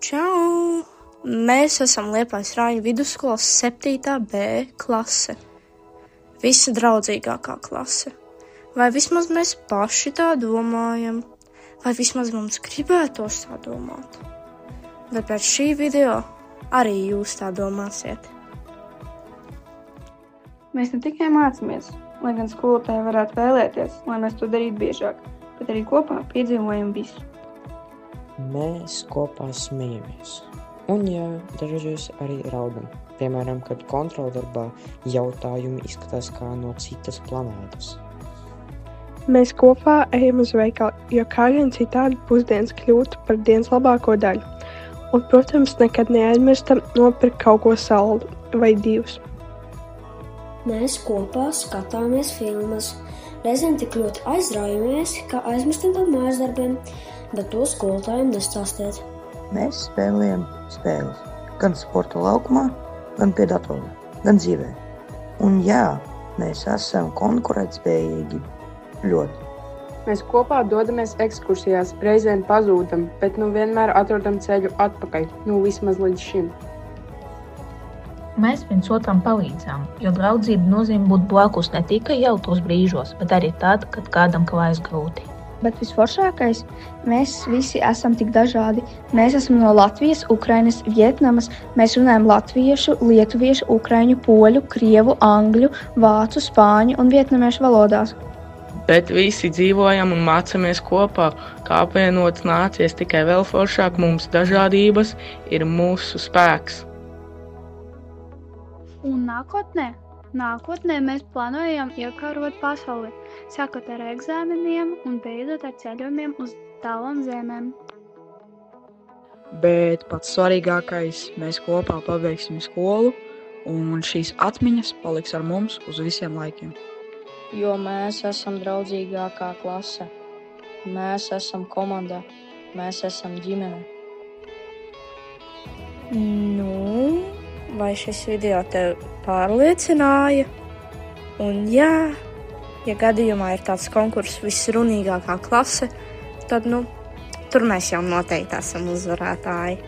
Čau! Mēs esam Liepājas Rāņu vidusskolas 7. B klase. Visa draudzīgākā klase. Vai vismaz mēs paši tā domājam? Vai vismaz mums gribētos tā domāt? Bet pēc šī video arī jūs tā domāsiet. Mēs ne tikai mācāmies, lai gan skolotāji varētu vēlēties, lai mēs to darītu biežāk, bet arī kopā piedzīvojam visu. Mēs kopā smejamies. Un jā, dažreiz arī raudam. Piemēram, kad kontroldarbā jautājumi izskatās kā no citas planētas. Mēs kopā ejam uz veikalu, jo kā gan citādi pusdienas kļūtu par dienas labāko daļu. Un, protams, nekad neaizmirstam nopirkt kaut ko saldu vai divus. Mēs kopā skatāmies filmas. Reizēm tik ļoti aizraujamies, ka aizmirstam par mājas darbiem, bet to skolotājiem nestāstiet. Mēs spēlējam spēles. Gan sporta laukumā, gan pie datora, gan dzīvē. Un jā, mēs esam konkurētspējīgi ļoti. Mēs kopā dodamies ekskursijās, reizēm pazūdam, bet vienmēr atrodam ceļu atpakaļ, vismaz līdz šim. Mēs viens otram palīdzām, jo draudzība nozīmē būt blakus ne tikai jautros brīžos, bet arī tad, kad kādam klājas grūti. Bet visforšākais, mēs visi esam tik dažādi. Mēs esam no Latvijas, Ukrainas, Vietnamas. Mēs runājam latviešu, lietuviešu, ukraiņu, poļu, krievu, angļu, vācu, spāņu un vietnamiešu valodās. Bet visi dzīvojam un mācāmies kopā, kā apvienotas nācijas, tikai vēl foršāk mums dažādības ir mūsu spēks. Un nākotnē mēs plānojam iekārot pasauli, sākot ar eksāmeniem un beidzot ar ceļojumiem uz tālām zemēm. Bet pats svarīgākais, mēs kopā pabeigsim skolu, un šīs atmiņas paliks ar mums uz visiem laikiem. Jo mēs esam draudzīgākā klase, mēs esam komanda, mēs esam ģimene. Vai šis video tev pārliecināja? Un jā, ja gadījumā ir tāds konkurss visrunīgākā klase, tad tur mēs jau noteikti esam uzvarētāji.